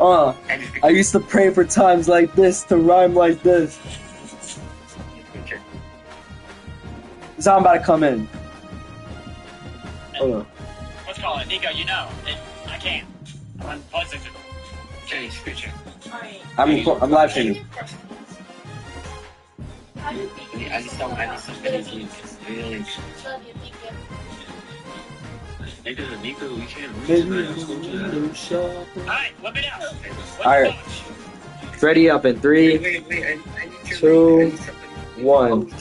I used to pray for times like this to rhyme like this. This how I'm about to come in. Hold on. Let's call it. Nico, you know. I can't. I'm on PlayStation. Okay, future. I'm live streaming. I just don't have somebody really. Nico, we can't reach that. Alright, let me know. Alright. Ready up in 3, 2, 1.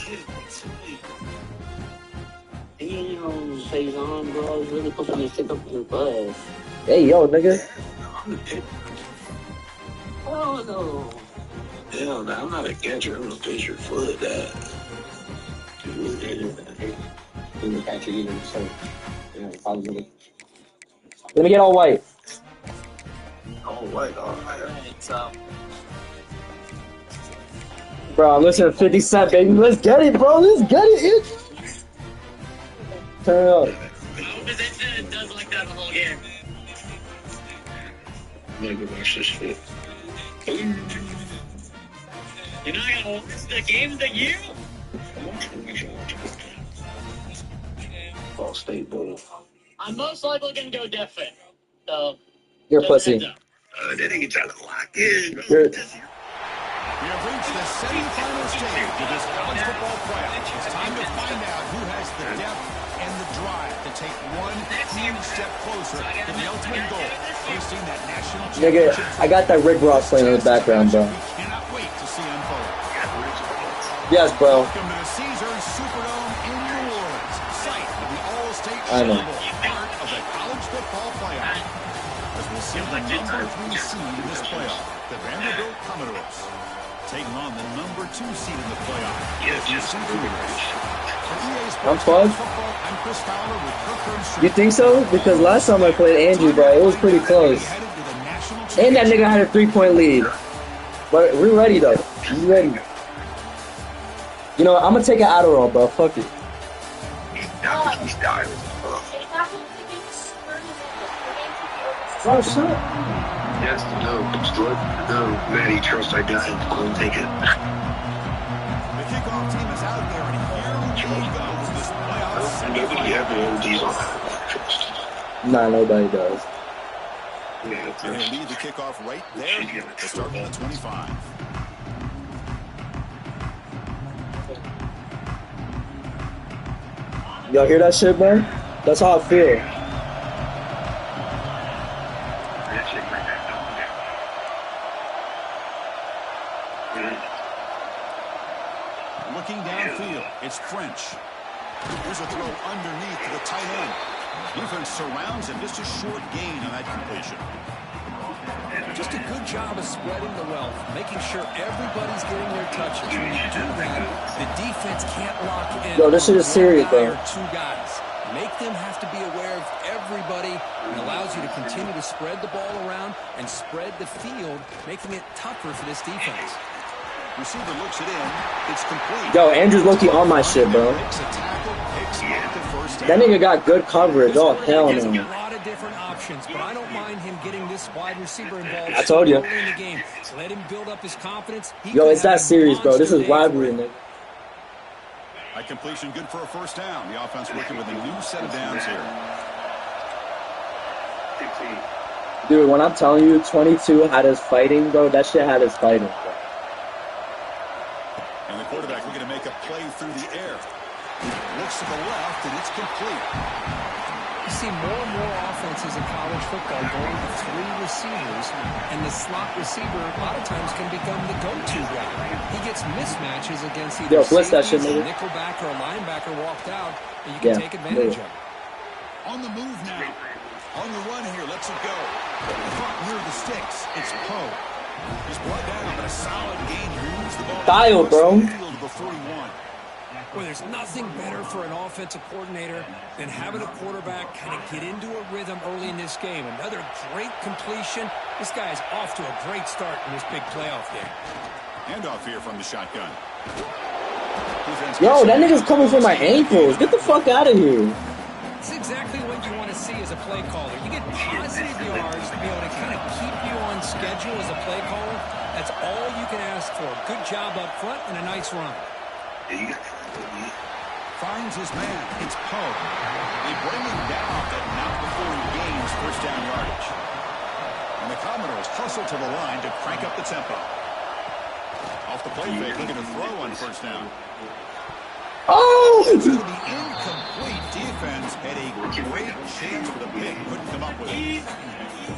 Damn, stays on, bro. I was really hoping to stick up your butt. Hey, yo, nigga. Oh, no. Hell no, I'm not a catcher. I'm a pitcher. Full of that. Let me get all white. All white, all right. Bro, I'm listening to 50 Cent, baby. Let's get it, bro. Let's get it. Turn it up. I hope his internet does like that the whole game. I'm gonna go watch this shit. You're not gonna watch the game that you? Ball State Bowl. I'm most likely gonna go different. So You're a pussy. That nigga trying to lock in. We have reached the semifinal stage of this college football playoff. It's time to find out who has the depth and the drive to take one huge step closer to the ultimate goal, hosting that national Nigga, championship. I got that Rick Ross playing in the background, bro. We cannot wait to see unfold. Yes, bro. Welcome to the Caesars Superdome in New Orleans, site of the All-State I know. Sugar Bowl, part of the college football playoff. As we'll see the number 3 seed in this playoff, the Vanderbilt Commodores, taking on the number 2 seed in the playoff. I'm fucked. I'm Chris Fowler with Kirk You think so? Because last time I played Andrew, bro, it was pretty close. And that nigga had a 3-point lead. But we're ready, though. We ready. You know what? I'm gonna take an Adderall, bro. Fuck it. He's dying. Oh, shut up. Yes, no, no, Maddie, trust I got it. I'll take it. The kickoff team is out there, and here we go with this playoff. Nobody ever ODs on that trust. Nah, nobody does. Yeah, And he'll lead the kickoff right there to start on the 25. Y'all hear that shit, bro? That's how I feel. Looking downfield, it's French. Here's a throw underneath to the tight end. Defense surrounds him, just a short gain on that completion. Just a good job of spreading the wealth, making sure everybody's getting their touches. When you do that, the defense can't lock in. Yo, this shit is serious, bro. Or 2 guys. Make them have to be aware of everybody, and allows you to continue to spread the ball around and spread the field, making it tougher for this defense. Receiver looks it in. It's complete. Yo, Andrew's low-key on my shit, bro. Makes a tackle, picks up the first That down. nigga got good coverage. Oh, hell He has a no. lot of different options, but I don't mind him getting this wide receiver involved. I told you. early in the game. Let him build up his confidence. He Yo, could it's have that a serious, bro. This monster is day for rivalry, him. nigga. A completion good for a first down. The offense working with a new set of downs here. Dude, when I'm telling you 22 had us fighting, bro, that shit had us fighting, bro. And the quarterback looking to make a play through the air. Looks to the left, and it's complete. You see more and more offenses in college football going with 3 receivers, and the slot receiver a lot of times can become the go-to guy. He gets mismatches against either Yo, blitz that shit, safeties, a nigga. nickelback, or a linebacker walked out, and you can take advantage of it. On the move now. On the run here, lets it go. Caught near the sticks. It's Poe. He's brought down, but a solid gain. He moves the ball. Style, bro. Field before he won. Well, there's nothing better for an offensive coordinator than having a quarterback kind of get into a rhythm early in this game. Another great completion. This guy is off to a great start in this big playoff game. Handoff here from the shotgun. Yo, that nigga's coming for my ankles. Get the fuck out of here. It's exactly what you want to see as a play caller. You get positive yards to be able to kind of keep you on schedule. schedule as a play caller, that's all you can ask for. Good job up front and a nice run. Finds his man. It's Poe. They bring him down, but not before he gains first down yardage. And the Commodores hustle to the line to crank up the tempo. Off the play fake, looking to throw on first down. Oh! To the incomplete defense had a great chance for the pick. Couldn't come up with it.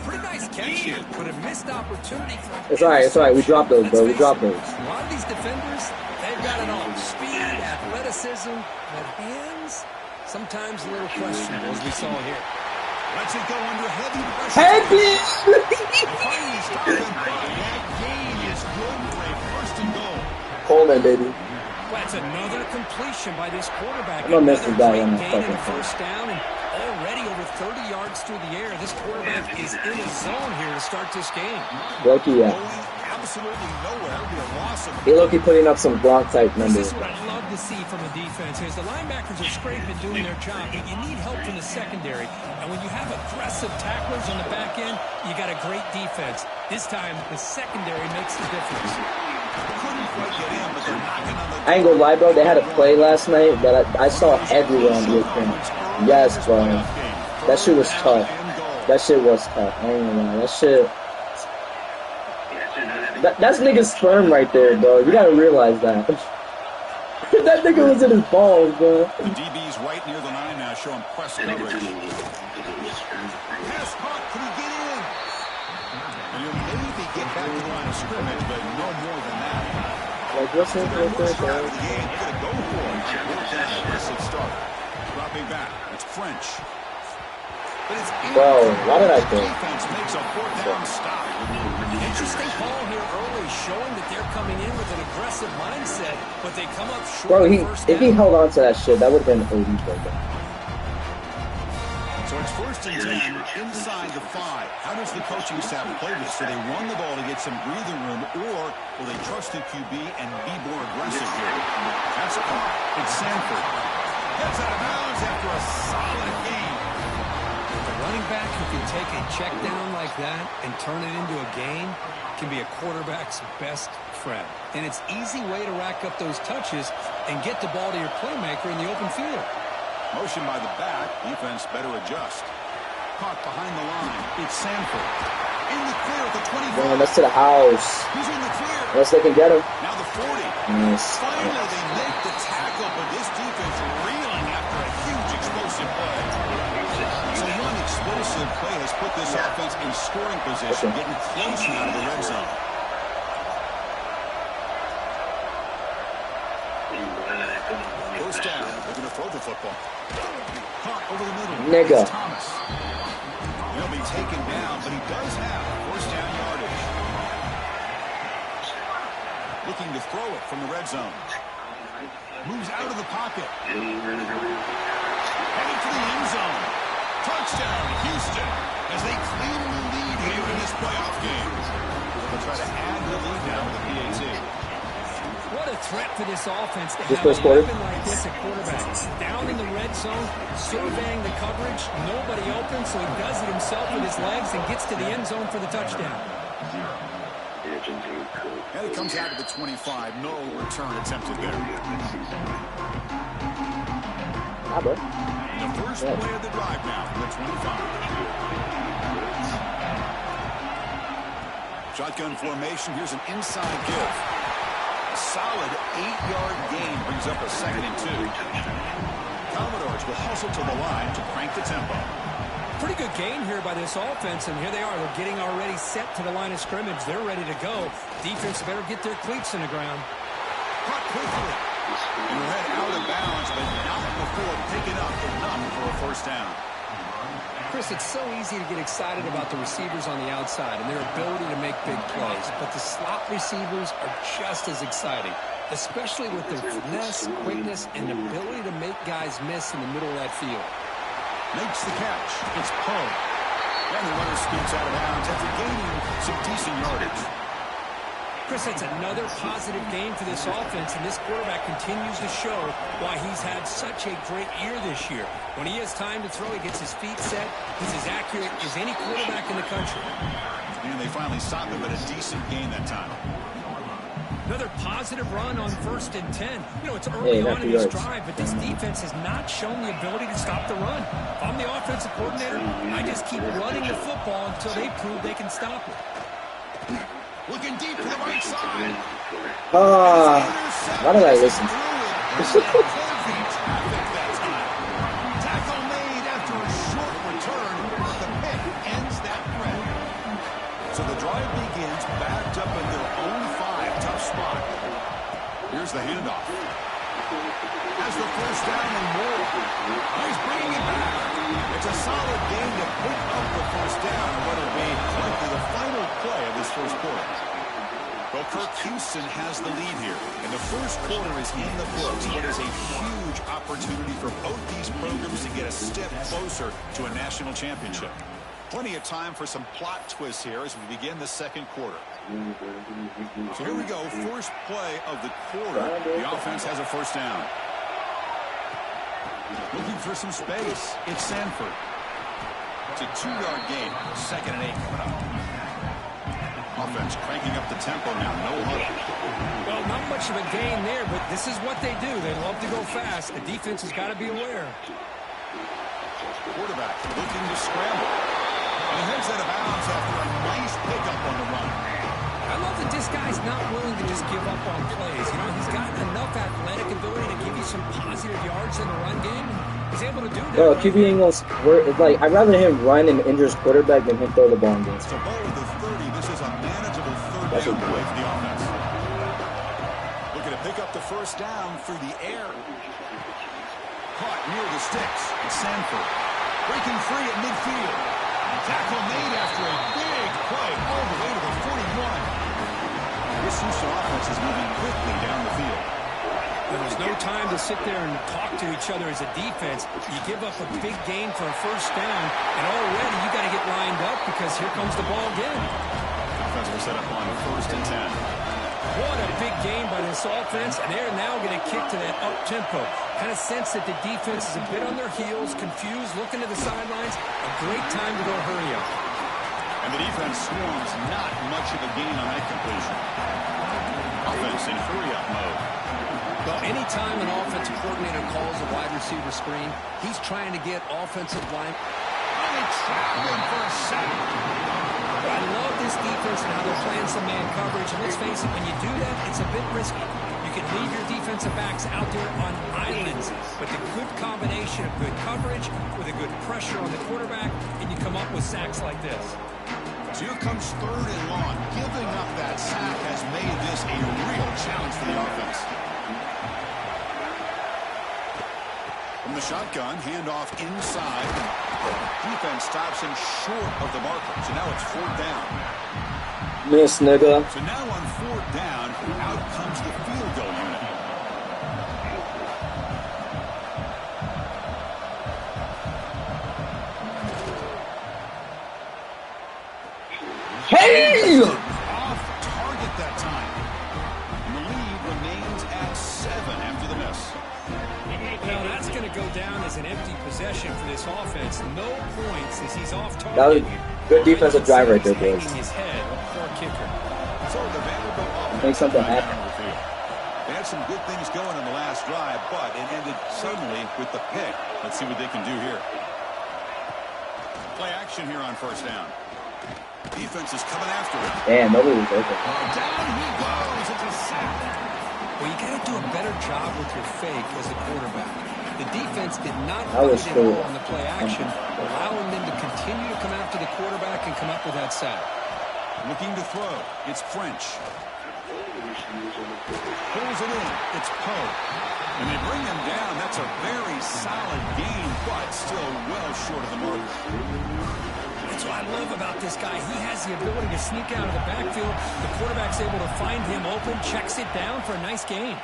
Pretty nice catch here, but a missed opportunity. It's all right. It's all right. We dropped those, bro. We dropped those. A lot of these defenders, they've got it all. Speed, athleticism, but hands, sometimes a little questionable, as we saw here. Lets it go under heavy pressure. Heavy! Finally stopped him, but that gain is good for a first and goal. Coleman, baby. Well, that's another completion by this quarterback. I'm gonna miss the guy on Another that great gain fucking in first down, and already over 30 yards through the air. This quarterback is in his zone here to start this game. Loki, yeah. Going absolutely nowhere. It'll be a loss of He Loki putting up some Gronk type This numbers. is what I'd love to see from a defense. Is the linebackers are scraping, doing their job, but you need help from the secondary. And when you have aggressive tacklers on the back end, you got a great defense. This time, the secondary makes the difference. couldn't quite get in, but they're knocking on the I ain't gonna lie, bro. They had a play last night that I saw everywhere on ESPN. Yes, bro. That shit was tough. That shit was tough. I ain't gonna lie. That shit. That's nigga's sperm right there, bro. You gotta realize that. That nigga was in his balls, bro. The DB's right near the line now, showing press coverage. Pass caught. Can he get in? And he'll maybe get back to the line of scrimmage, but no more than that. Like, what's in there, First drive of the game, they're going to go for it. Aggressive start. Dropping back. It's French. But it's Bro, why did I think? Defense makes a fourth down stop. Interesting call here early, showing that they're coming in with an aggressive mindset, but they come up short. Bro, first if he down. held on to that shit, that would have been OD, bro. So it's first and 10 inside the 5. How does the coaching staff play this? Do they run the ball to get some breathing room, or will they trust the QB and be more aggressive here? That's caught. It's Sanford. Gets out of bounds after a solid game. A running back who can take a check down like that and turn it into a gain can be a quarterback's best friend. And it's an easy way to rack up those touches and get the ball to your playmaker in the open field. Motion by the back. Defense better adjust. Caught behind the line. It's Sanford. In the clear at the 25. Man, that's to the house. He's in the clear. Unless they can get him. Now the 40. Nice. Finally, they make the tackle, but this defense reeling after a huge explosive play. So one explosive play has put this offense in scoring position, getting close now to the red zone. First down. They're going to throw the football. Caught over the middle. Nigga. It's Thomas. He'll be taken down, but he does have first down yardage. Looking to throw it from the red zone. Moves out of the pocket. Heading for the end zone. Touchdown, Houston, as they claim the lead here in this playoff game. They'll try to add the lead now with the PAT. What a threat for this offense to This have first a quarter? weapon like this at quarterback. Down in the red zone, surveying the coverage, nobody open, so he does it himself with his legs and gets to the end zone for the touchdown. And it comes out to the 25. No return attempted there. Ah, bro. The first play of the drive now from the 25. Shotgun formation. Here's an inside give. A solid 8-yard gain brings up a 2nd and 2. Commodores will hustle to the line to crank the tempo. Pretty good gain here by this offense, and here they are. They're getting already set to the line of scrimmage. They're ready to go. Defense better get their cleats in the ground. Caught quickly. And led out of bounds, but not before picking up enough for a first down. Chris, it's so easy to get excited about the receivers on the outside and their ability to make big plays, but the slot receivers are just as exciting, especially with their finesse, quickness, and ability to make guys miss in the middle of that field. Makes the catch. It's Poe. And the runner scoots out of bounds after gaining some decent yardage. Chris, that's another positive game for this offense, and this quarterback continues to show why he's had such a great year this year. When he has time to throw, he gets his feet set. He's as accurate as any quarterback in the country. And they finally stopped him, but a decent gain that time. Another positive run on 1st and 10. You know, it's early on in this drive, but this defense has not shown the ability to stop the run. If I'm the offensive coordinator, I just keep running the football until they prove they can stop it. Looking deep to the right side. Why did I listen? Tackle made after a short return. The pick ends that threat. So the drive begins backed up in their own 5. Tough spot. Here's the handoff. Has the first down and more. He's bringing it back. It's a solid gain to pick up the first down in what will be likely the final play of this first quarter. Well, Kirk Houston has the lead here, and the first quarter is in the books. It is a huge opportunity for both these programs to get a step closer to a national championship. Plenty of time for some plot twists here as we begin the second quarter. So here we go, first play of the quarter. The offense has a first down. Looking for some space. It's Sanford. It's a 2-yard gain. 2nd and 8 coming up. Offense cranking up the tempo now. No huddle. Well, not much of a gain there, but this is what they do. They love to go fast. The defense has got to be aware. Quarterback looking to scramble. And he heads out of bounds after a nice pickup on the run. I love that this guy's not willing to just give up on plays. You know, he's got enough athletic ability to give you some positive yards in the run game. He's able to do that. Bro, QB ain't gonna, like, I'd rather him run and injure his quarterback than him throw the ball against So him. ball with the 30. This is a manageable third down play for the offense. Looking to pick up the first down through the air. Caught near the sticks. It's Sanford. Breaking free at midfield. Tackle made after a big play all the way to the 41. This Houston offense is moving quickly down the field. There's no time to sit there and talk to each other as a defense. You give up a big gain for a first down, and already you got to get lined up because here comes the ball again. Offense will set up on 1st and 10. What a big game by this offense, and they're now going to kick to that up-tempo. Kind of sense that the defense is a bit on their heels, confused, looking to the sidelines. A great time to go hurry up. And the defense swarms not much of a gain on that completion. Offense in hurry-up mode. Well, anytime an offensive coordinator calls a wide receiver screen, he's trying to get offensive line. Only traveling for a sack. I love this defense and how they're playing some man coverage. And let's face it, when you do that, it's a bit risky. You can leave your defensive backs out there on islands, but the good combination of good coverage with a good pressure on the quarterback, and you come up with sacks like this. So here comes 3rd and long. Giving up that sack has made this a real challenge for the offense. From the shotgun, handoff inside. Defense stops him short of the marker. So now it's 4th down. Miss, nigga. So now on 4th down, out comes the field goal unit. Hey! Off target that time. And the lead remains at 7 after the miss. Now that's going to go down as an empty possession for this offense. No points as he's off target. That was good defensive drive right there, boys. Hanging his head, a poor kicker. So the Vanderbilt offense Make something down happen. the field. They had some good things going in the last drive, but it ended suddenly with the pick. Let's see what they can do here. Play action here on 1st down. Defense is coming after him. Damn, nobody was open. Down he goes. It's a sack. Well, you got to do a better job with your fake as a quarterback. The defense did not That was fight it cool. all on the play action, allowing them to continue to come after the quarterback and come up with that sack. Looking to throw. It's French. Pulls it in. It's Poe. And they bring him down. That's a very solid gain, but still well short of the mark. That's what I love about this guy. He has the ability to sneak out of the backfield. The quarterback's able to find him open, checks it down for a nice gain.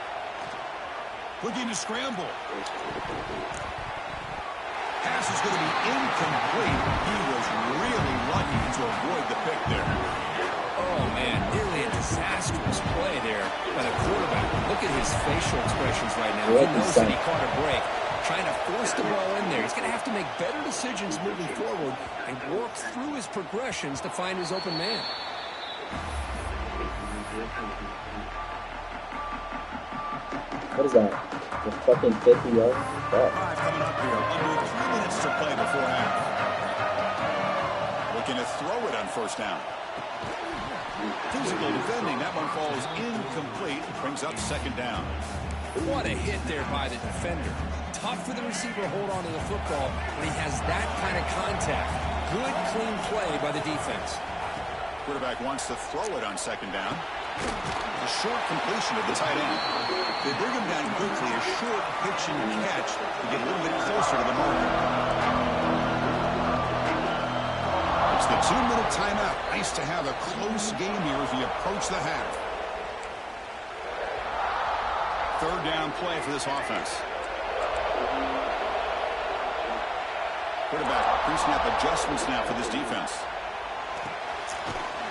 Looking to scramble. Pass is going to be incomplete. He was really lucky to avoid the pick there. Oh, man, nearly a disastrous play there by the quarterback. Look at his facial expressions right now. He knows that he caught a break. trying to force the ball in there. He's going to have to make better decisions moving forward and work through his progressions to find his open man. What is that? The fucking 50 yards? Coming up here. Under 3 minutes to play before half. Looking to throw it on first down. Physical defending. That one falls incomplete. Brings up second down. What a hit there by the defender. Tough for the receiver to hold on to the football when he has that kind of contact. Good, clean play by the defense. Quarterback wants to throw it on second down. A short completion of the tight end. They bring him down quickly. A short pitch and catch to get a little bit closer to the marker. It's the 2-minute timeout. Nice to have a close game here as we approach the half. Third down play for this offense. Quarterback pre-snap adjustments now for this defense.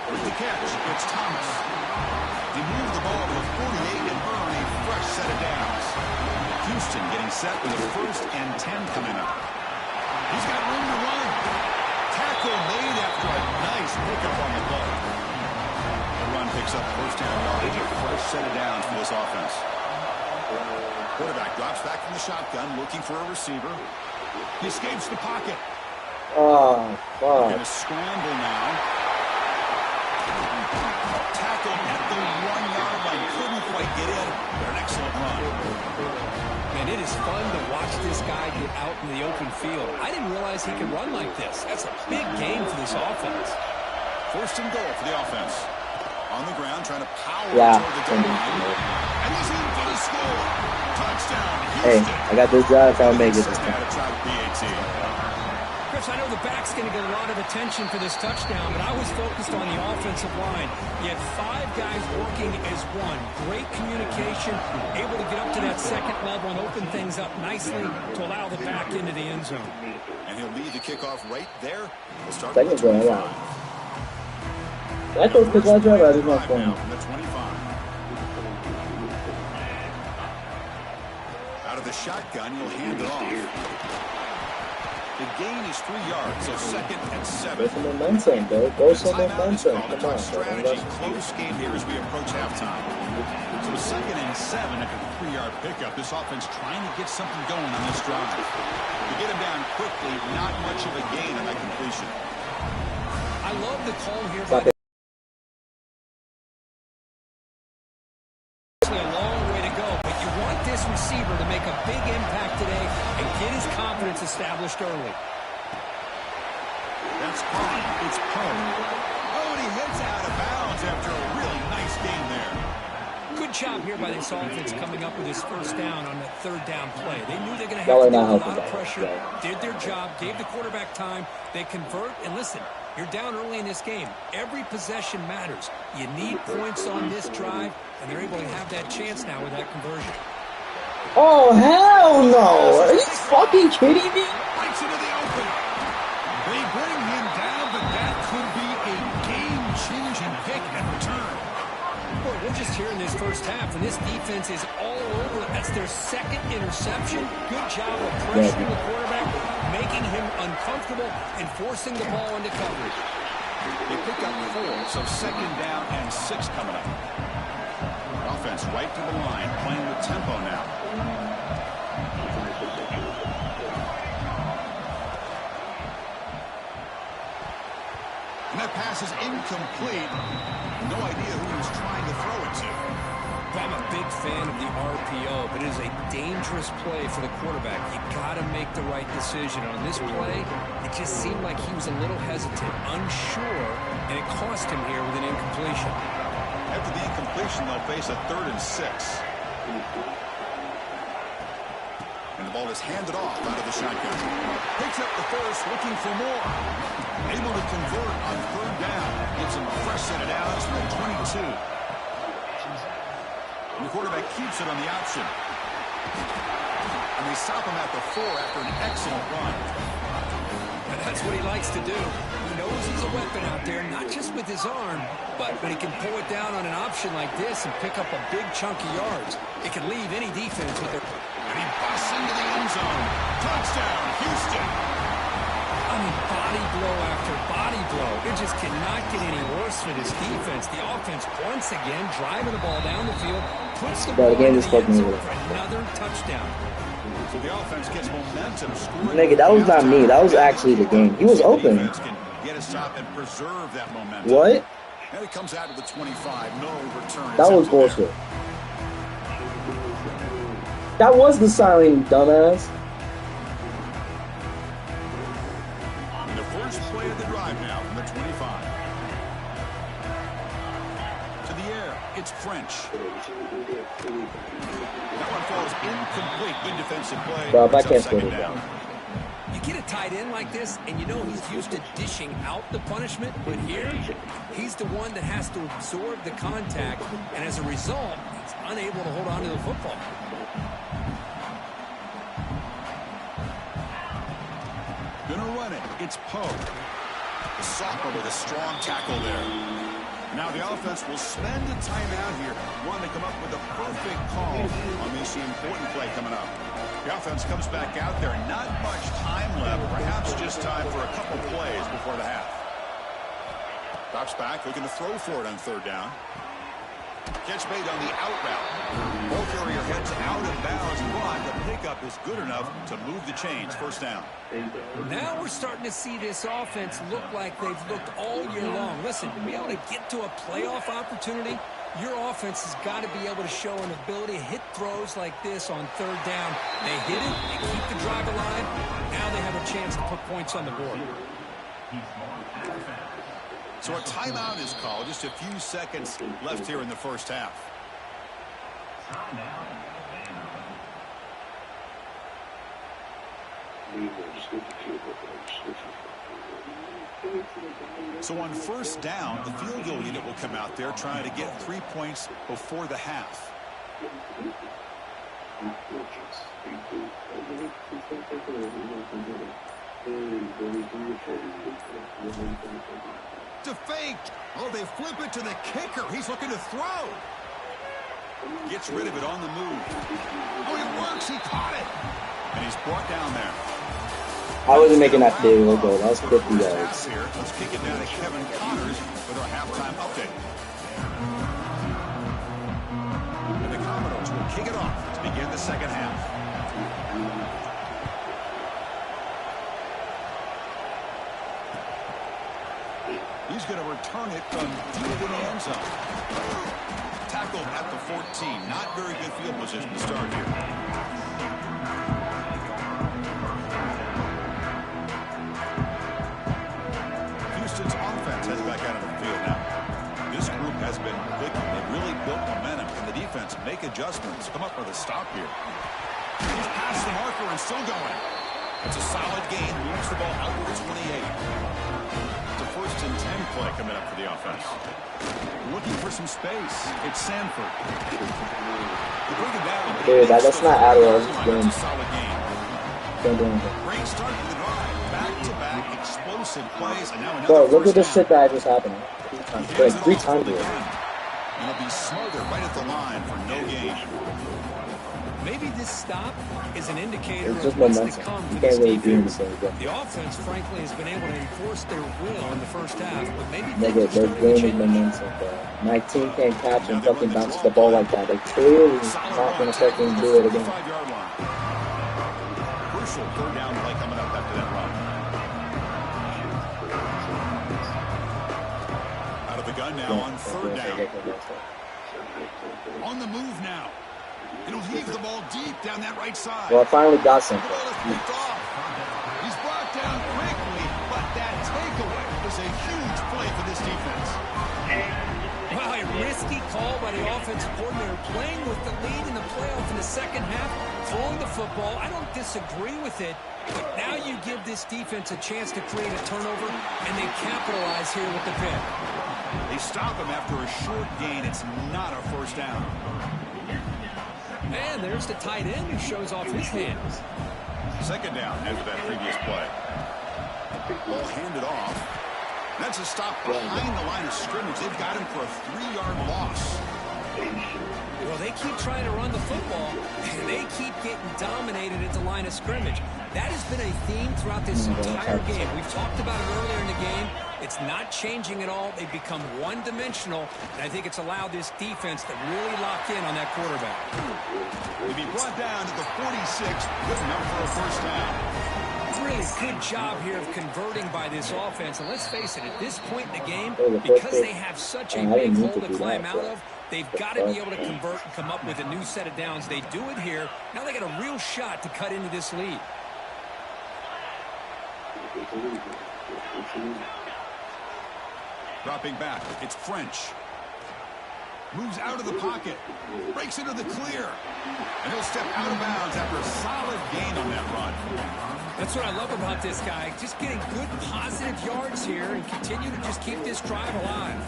With the catch, it's Thomas. He moved the ball to the 48 and earned a fresh set of downs. Houston getting set with a 1st and 10 coming up. He's got room to run. Tackle made after a nice pickup on the play. The run picks up first down yardage, a fresh set of downs for this offense. Quarterback drops back from the shotgun, looking for a receiver. He escapes the pocket. Oh, fuck. Going to scramble now. Tackle at the 1-yard line. Couldn't quite get in. But an excellent run. And it is fun to watch this guy get out in the open field. I didn't realize he could run like this. That's a big game for this offense. 1st and goal for the offense. On the ground, trying to power toward the goal line. And he's in for the score. Touchdown, Houston. Hey, I got this job, so I'll make it this time. Chris, I know the back's going to get a lot of attention for this touchdown, but I was focused on the offensive line. You had 5 guys working as one. Great communication, able to get up to that second level and open things up nicely to allow the back into the end zone. And he'll lead the kickoff right there. We'll start Second drive, yeah. That goes to my drive, I did not phone. From the 25. Out of the shotgun, he'll hand it off. The gain is 3 yards, so 2nd and 7. Go some momentum, bro. Go some momentum. Come on, strategy. Close game here as we approach halftime. So 2nd and 7 after the 3-yard pickup. This offense trying to get something going on this drive. To get him down quickly, not much of a gain on that completion. I love the call here by a long way to go, but you want this receiver to make a big impact today and get his confidence established early. That's fine. It's Poe. Oh, and he hits out of bounds after a really nice game there. Good job here by this offense coming up with his first down on that 3rd down play. They knew they were going to have to deal with a lot of pressure, did their job, gave the quarterback time. They convert, and listen, you're down early in this game. Every possession matters. You need points on this drive, and they're able to have that chance now with that conversion. Oh, hell no! Are you fucking kidding me? Bites into the open. They bring him down, but that could be a game-changing pick and return. Boy, we're just here in this first half, and this defense is all over. That's their 2nd interception. Good job of pressuring the quarterback, making him uncomfortable, and forcing the ball into coverage. They pick up 4, so 2nd down and 6 coming up. Offense right to the line, playing with tempo now. And that pass is incomplete. No idea who he was trying to throw it to. I'm a big fan of the RPO, but it is a dangerous play for the quarterback. You got to make the right decision. On this play, it just seemed like he was a little hesitant, unsure, and it cost him here with an incompletion. After the incompletion, they'll face a 3rd and 6. And the ball is handed off out of the shotgun. Picks up the first, looking for more. Able to convert on 3rd down. Gives him a fresh set of downs from the 22. And the quarterback keeps it on the option. And they stop him at the 4 after an excellent run. And that's what he likes to do. He knows he's a weapon out there, not just with his arm, but when he can pull it down on an option like this and pick up a big chunk of yards, it can leave any defense with their... And He busts into the end zone. Touchdown, Houston. I mean, body blow after body blow. It just cannot get any worse for this defense. The offense, once again, driving the ball down the field, puts the ball in the end zone for another touchdown. So the offense gets momentum. Nigga, that was not me. That was actually the game. He was open. Get a stop and preserve that momentum. What? And it comes out to the 25. No return. That was bullshit. That was the silent dumbass. The first play of the drive now from the 25. To the air, it's French. That one falls incomplete. Good defensive play. Bro, I can't score it down. You get a tight end like this, and you know he's used to dishing out the punishment, but here, he's the one that has to absorb the contact, and as a result, he's unable to hold on to the football. Gonna run it. It's Poe. The sophomore with a strong tackle there. Now the offense will spend a timeout here. Want to come up with a perfect call on this important play coming up. The offense comes back out there. Not much time left. Perhaps just time for a couple plays before the half. Drops back, looking to throw for it on third down. Catch made on the out route. Ball carrier heads out of bounds, but the pickup is good enough to move the chains. First down. Now we're starting to see this offense look like they've looked all year long. Listen, to be able to get to a playoff opportunity, your offense has got to be able to show an ability to hit throws like this on third down. They hit it, they keep the drive alive. Now they have a chance to put points on the board. So a timeout is called. Just a few seconds left here in the first half. So on first down, the field goal unit will come out there trying to get 3 points before the half. To fake. Oh, they flip it to the kicker. He's looking to throw. Gets rid of it on the move. Oh, it works. He caught it. And he's brought down there. I wasn't making that field goal. That was 50 yards. Here. Let's kick it down to Kevin Connors with our halftime update. And the Commodores will kick it off to begin the second half. He's going to return it from deep in the end zone. Tackled at the 14. Not very good field position to start here. Houston's offense heads back out of the field now. This group has been clicking. They've really built momentum. Can the defense make adjustments? Come up with a stop here. He's past the marker and still going. It's a solid gain. Moves the ball out to 28. First and 10 play coming up for the offense. Looking for some space. It's Sanford. Bring it down. Dude, that's not Adderall. That's a solid game. Great start to the drive. Back-to-back explosive plays. And now another. Bro, look at this shit that just happened. Like 3 times. And he'll be smothered right at the line for no gain. Maybe this stop is an indicator It's just of what's to momentum. come You for can't this really do defense. anything. The offense, frankly, has been able to enforce their will in the first half, but maybe Nigga, things are they're starting to gaining change. momentum, bro. My team can't catch and fucking bounce the ball like that. They clearly not gonna fucking do it again. 5-yard line. Crucial third down play coming up after that run. Out of the gun now on third down. On the move now. He'll heave the ball deep down that right side. Well, I finally got something. The ball is picked off. He's brought down quickly, but that takeaway was a huge play for this defense. Wow, a risky call by the offensive coordinator, playing with the lead in the playoff in the second half, throwing the football. I don't disagree with it, but now you give this defense a chance to create a turnover, and they capitalize here with the pick. They stop him after a short gain. It's not a first down. And there's the tight end who shows off his hands. Second down after that previous play. Ball handed off. That's a stop behind the line of scrimmage. They've got him for a 3-yard loss. Well, they keep trying to run the football, and they keep getting dominated at the line of scrimmage. That has been a theme throughout this entire game. We've talked about it earlier in the game. It's not changing at all. They've become one-dimensional, and I think it's allowed this defense to really lock in on that quarterback. To be brought down to the 46, good enough for a first down. Really good job here of converting by this offense. And let's face it, at this point in the game, because they have such a big hole to climb out of, they've got to be able to convert and come up with a new set of downs. They do it here. Now they got a real shot to cut into this lead. Dropping back, it's French. Moves out of the pocket. Breaks into the clear. And he'll step out of bounds after a solid gain on that run. That's what I love about this guy. Just getting good, positive yards here and continue to just keep this drive alive.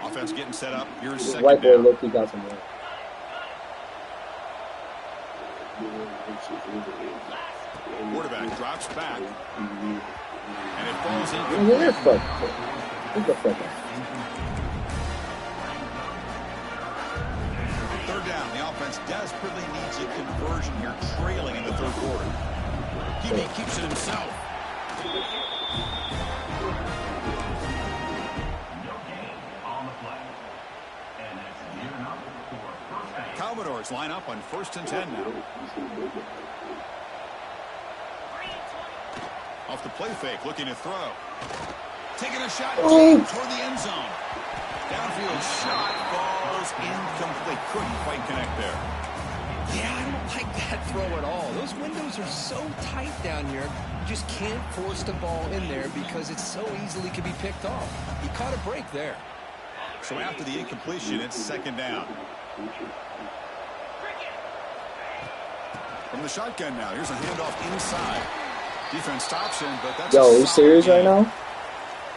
Offense getting set up. Here's second White boy down. low-key got some more. Quarterback drops back. And it falls in. What the fuck? What the fuck? Third down. The offense desperately needs a conversion here, trailing in the third quarter. QB keeps it himself. Commodores line up on 1st and 10 now. Off the play fake, looking to throw. Taking a shot deep toward the end zone. Downfield shot falls incomplete. Couldn't quite connect there. Yeah, I don't like that throw at all. Those windows are so tight down here. You just can't force the ball in there because it so easily can be picked off. He caught a break there. So after the incompletion, it's second down. From the shotgun now, here's a handoff inside. Defense stops him, but that's Yo, are you serious right now?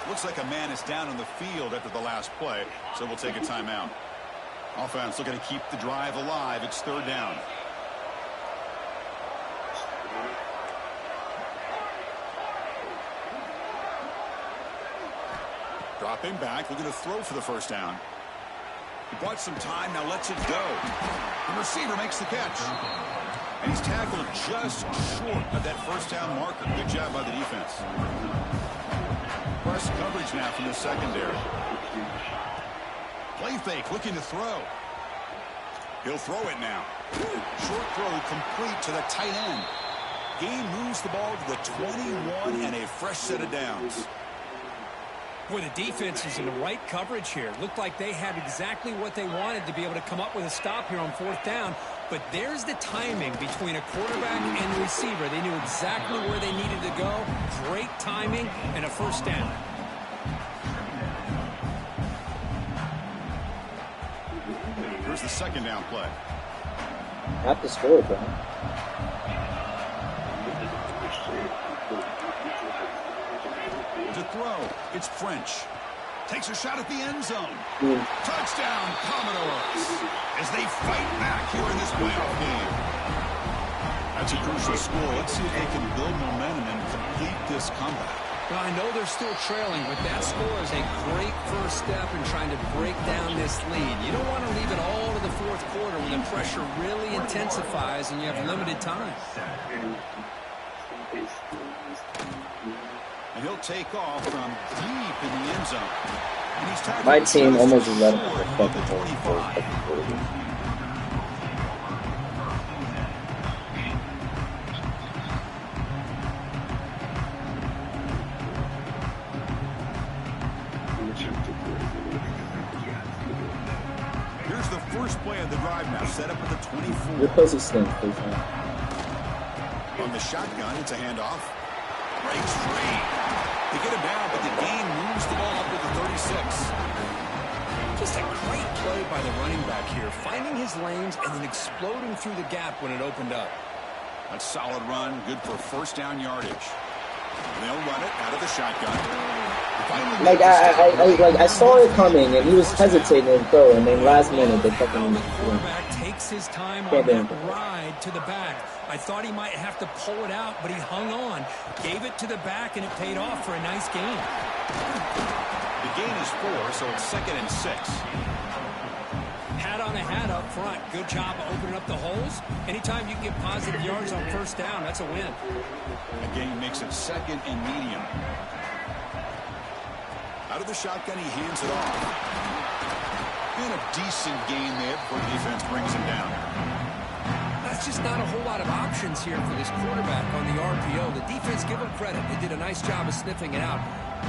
Looks like a man is down on the field after the last play, so we'll take a timeout. Offense looking to keep the drive alive. It's third down. Dropping back, looking to throw for the first down. He bought some time, now lets it go. The receiver makes the catch. And he's tackled just short of that first down marker. Good job by the defense. Press coverage now from the secondary. Play fake, looking to throw. He'll throw it now. Short throw complete to the tight end. Gain moves the ball to the 21 and a fresh set of downs. Boy, the defense is in the right coverage here. Looked like they had exactly what they wanted to be able to come up with a stop here on fourth down. But there's the timing between a quarterback and the receiver. They knew exactly where they needed to go. Great timing and a first down. Here's the second down play. Have to score, bro. To throw, it's French. Takes a shot at the end zone. Touchdown, Commodores, as they fight back here in this playoff game. That's a crucial score. Let's see if they can build momentum and complete this comeback. Well, I know they're still trailing, but that score is a great first step in trying to break down this lead. You don't want to leave it all to the fourth quarter when the pressure really intensifies and you have limited time. And he'll take off from deep in the end zone. And he's tackled My team almost just let him short the of the 25. Here's the first play of the drive now, set up at the 24. Your pussy stinks, please. On the shotgun, it's a handoff. Breaks free. They get him down, but the gain moves the ball up to the 36. Just a great play by the running back here, finding his lanes and then exploding through the gap when it opened up. A solid run, good for first down yardage. And they'll run it out of the shotgun. I saw it coming, and he was hesitating to throw, and then last minute they fucking. The quarterback takes his time on that ride to the back. I thought he might have to pull it out, but he hung on, gave it to the back, and it paid off for a nice game. The gain is 4, so it's 2nd and 6. Hat on a hat up front. Good job of opening up the holes. Anytime you can get positive yards on first down, that's a win. Again, makes it 2nd and medium. Out of the shotgun, he hands it off. And a decent gain there before the defense brings him down. That's just not a whole lot of options here for this quarterback on the RPO. The defense, give them credit. They did a nice job of sniffing it out.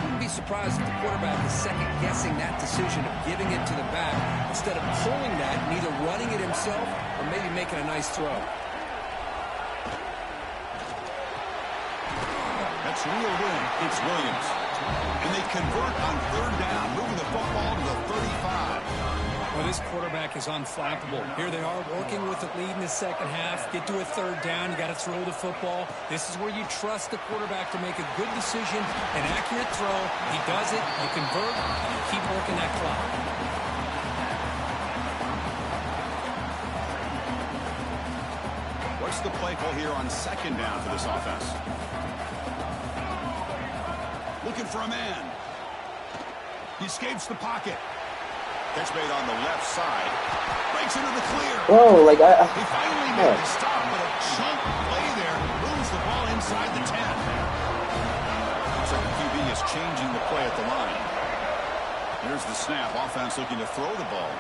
Wouldn't be surprised if the quarterback is second-guessing that decision of giving it to the back instead of pulling that and either running it himself or maybe making a nice throw. That's reeled in. It's Williams. And they convert on 3rd down, moving the football to the 35. Well, this quarterback is unflappable. Here they are working with the lead in the second half. Get to a 3rd down. You got to throw the football. This is where you trust the quarterback to make a good decision, an accurate throw. He does it. You convert. And you keep working that clock. What's the play call here on 2nd down for this offense? Looking for a man. He escapes the pocket. Catch made on the left side. Breaks into the clear. Whoa, like He finally made the stop, but a chunk play there. Moves the ball inside the 10. Looks like the QB is changing the play at the line. Here's the snap. Offense looking to throw the ball.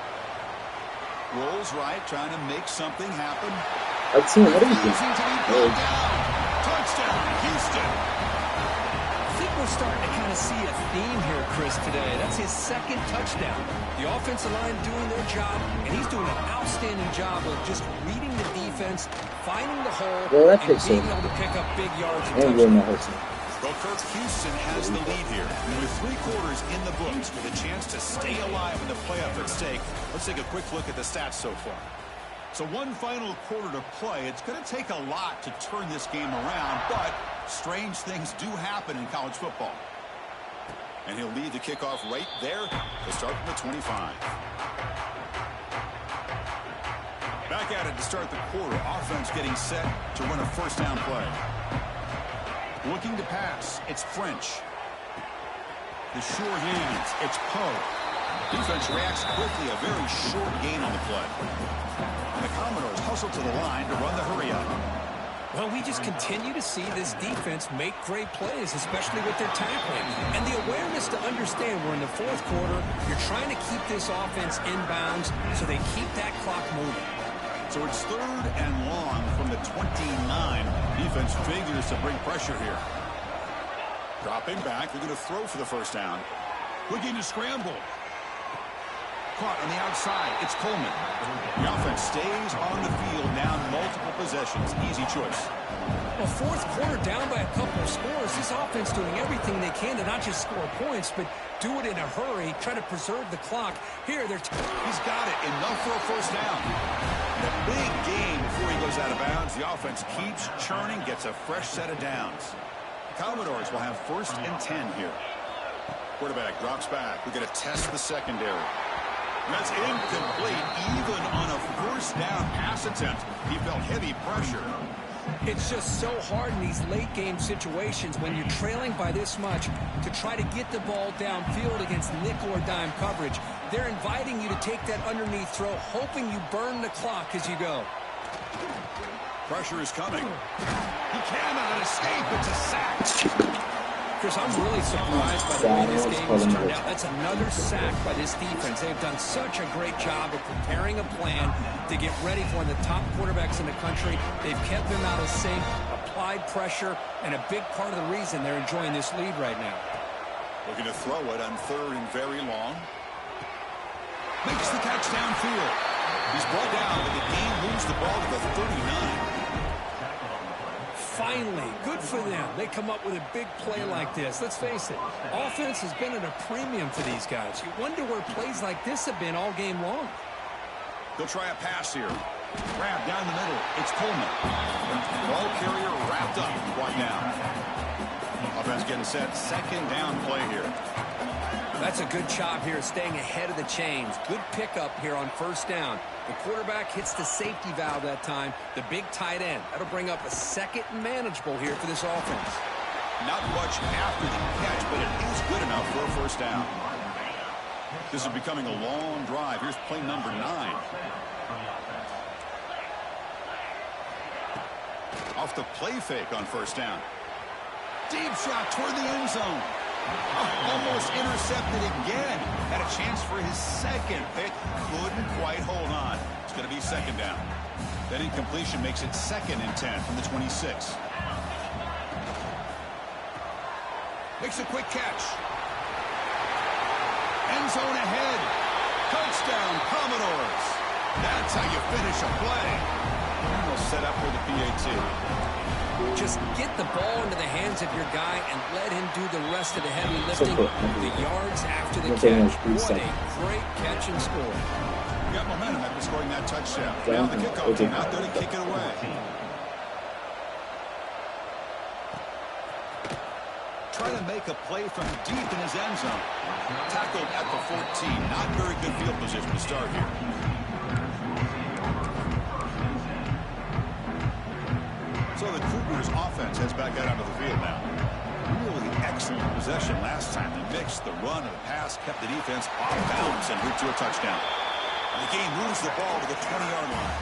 Rolls right, trying to make something happen. Team, what are you doing? Touchdown, Houston. I think we're starting to kind of see a theme here, Chris, today. That's his 2nd touchdown. The offensive line doing their job, and he's doing an outstanding job of just reading the defense, finding the hole, and being able to pick up big yards and touchdowns. Well, Kirk, Houston has the lead here. And with 3 quarters in the books with a chance to stay alive in the playoff at stake, let's take a quick look at the stats so far. So one final quarter to play. It's going to take a lot to turn this game around, but strange things do happen in college football. And he'll lead the kickoff right there to start from the 25. Back at it to start the quarter. Offense getting set to run a 1st down play. Looking to pass. It's French. The sure hands. It's Poe. Defense reacts quickly. A very short gain on the play. And the Commodores hustle to the line to run the hurry up. Well, we just continue to see this defense make great plays, especially with their tackling. And the awareness to understand we're in the 4th quarter, you're trying to keep this offense in bounds so they keep that clock moving. So it's 3rd and long from the 29. Defense figures to bring pressure here. Dropping back, they're going to throw for the 1st down. Looking to scramble. Caught on the outside. It's Coleman. The offense stays on the field, down multiple possessions. Easy choice. Well, 4th quarter down by a couple of scores. This offense doing everything they can to not just score points, but do it in a hurry, try to preserve the clock. Here, he's got it. Enough for a 1st down. And a big gain before he goes out of bounds. The offense keeps churning, gets a fresh set of downs. The Commodores will have 1st and 10 here. Quarterback drops back. We're going to test the secondary. That's incomplete, even on a 1st down pass attempt. He felt heavy pressure. It's just so hard in these late game situations when you're trailing by this much to try to get the ball downfield against nickel or dime coverage. They're inviting you to take that underneath throw, hoping you burn the clock as you go. Pressure is coming. He cannot escape. It's a sack. Chris, I'm really surprised by the way this game has turned out. That's another sack by this defense. They've done such a great job of preparing a plan to get ready for one of the top quarterbacks in the country. They've kept him out of sync, applied pressure, and a big part of the reason they're enjoying this lead right now. Looking to throw it on 3rd and very long. Makes the catch downfield. He's brought down, but the game moves the ball to the 39. Finally, good for them. They come up with a big play like this. Let's face it, offense has been at a premium for these guys. You wonder where plays like this have been all game long. They'll try a pass here. Grab down the middle. It's Coleman. Ball carrier wrapped up. Brought down. Offense getting set. 2nd down play here. That's a good job here, staying ahead of the chains. Good pickup here on 1st down. The quarterback hits the safety valve that time. The big tight end. That'll bring up a 2nd and manageable here for this offense. Not much after the catch, but it is good enough for a 1st down. This is becoming a long drive. Here's play number 9. Off the play fake on first down. Deep shot toward the end zone. Almost intercepted again. Had a chance for his second pick. Couldn't quite hold on. It's going to be second down. That incompletion makes it 2nd and 10 from the 26. Makes a quick catch. End zone ahead. Touchdown, Commodores. That's how you finish a play. And they'll set up for the PAT. Just get the ball into the hands of your guy and let him do the rest of the heavy lifting. The yards after the catch. What a great catch and score. You got momentum after scoring that touchdown. Now the kickoff team out there to kick it away. Trying to make a play from deep in his end zone. Tackled at the 14. Not very good field position to start here. So the Cougars offense heads back out onto the field now. Really excellent possession last time. They mixed the run and the pass, kept the defense off balance and moved to a touchdown. And the game moves the ball to the 20-yard line.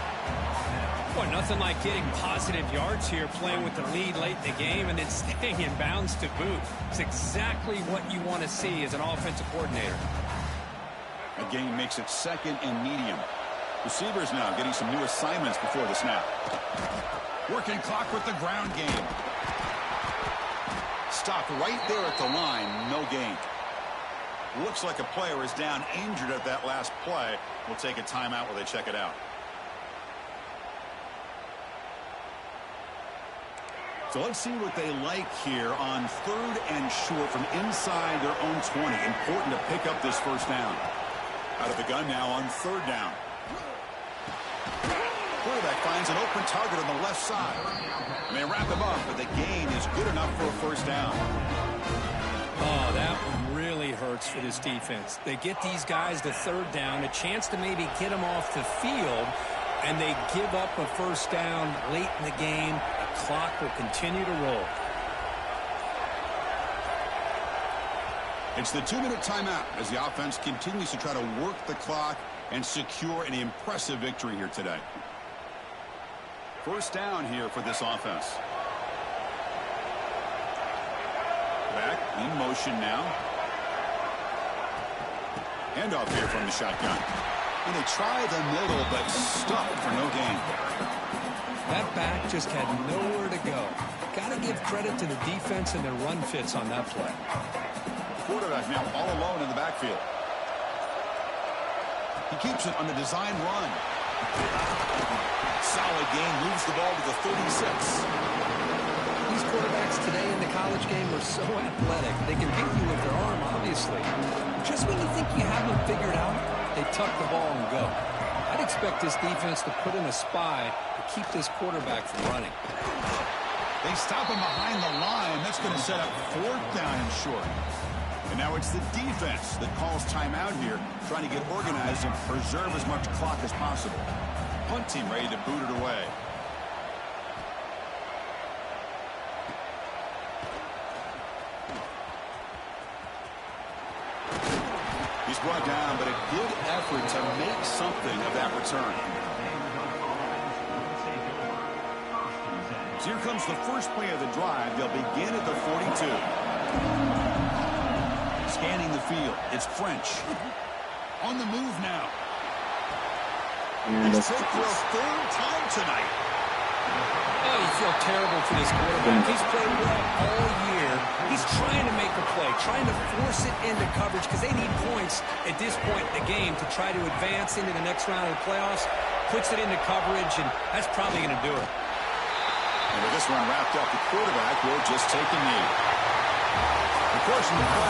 Boy, nothing like getting positive yards here, playing with the lead late in the game and then staying in bounds to boot. It's exactly what you want to see as an offensive coordinator. The game makes it 2nd and medium. Receivers now getting some new assignments before the snap. Working clock with the ground game. Stopped right there at the line. No gain. Looks like a player is down injured at that last play. We'll take a timeout while they check it out. So let's see what they like here on 3rd and short from inside their own 20. Important to pick up this first down. Out of the gun now on 3rd down. Quarterback finds an open target on the left side. And they wrap him up, but the gain is good enough for a first down. Oh, that one really hurts for this defense. They get these guys to 3rd down, a chance to maybe get them off the field, and they give up a first down late in the game. The clock will continue to roll. It's the 2-minute timeout as the offense continues to try to work the clock and secure an impressive victory here today. First down here for this offense. Back in motion now. Handoff here from the shotgun. And they try the middle, but stuck for no gain. That back just had nowhere to go. Got to give credit to the defense and their run fits on that play. Quarterback now all alone in the backfield. He keeps it on the design run. Solid gain, moves the ball to the 36. These quarterbacks today in the college game are so athletic. They can beat you with their arm, obviously. Just when you think you have them figured out, they tuck the ball and go. I'd expect this defense to put in a spy to keep this quarterback from running. They stop him behind the line. That's going to set up 4th down and short. And now it's the defense that calls timeout here, trying to get organized and preserve as much clock as possible. Punt team ready to boot it away. He's brought down, but a good effort to make something of that return. So here comes the first play of the drive. They'll begin at the 42. Scanning the field. It's French. On the move now. He's hit for a 3rd time tonight. Oh, you feel terrible for this quarterback. He's played well all year. He's trying to make a play, trying to force it into coverage because they need points at this point in the game to try to advance into the next round of the playoffs. Puts it into coverage, and that's probably going to do it. And with this one wrapped up, the quarterback will just take a knee. Of course, in the play.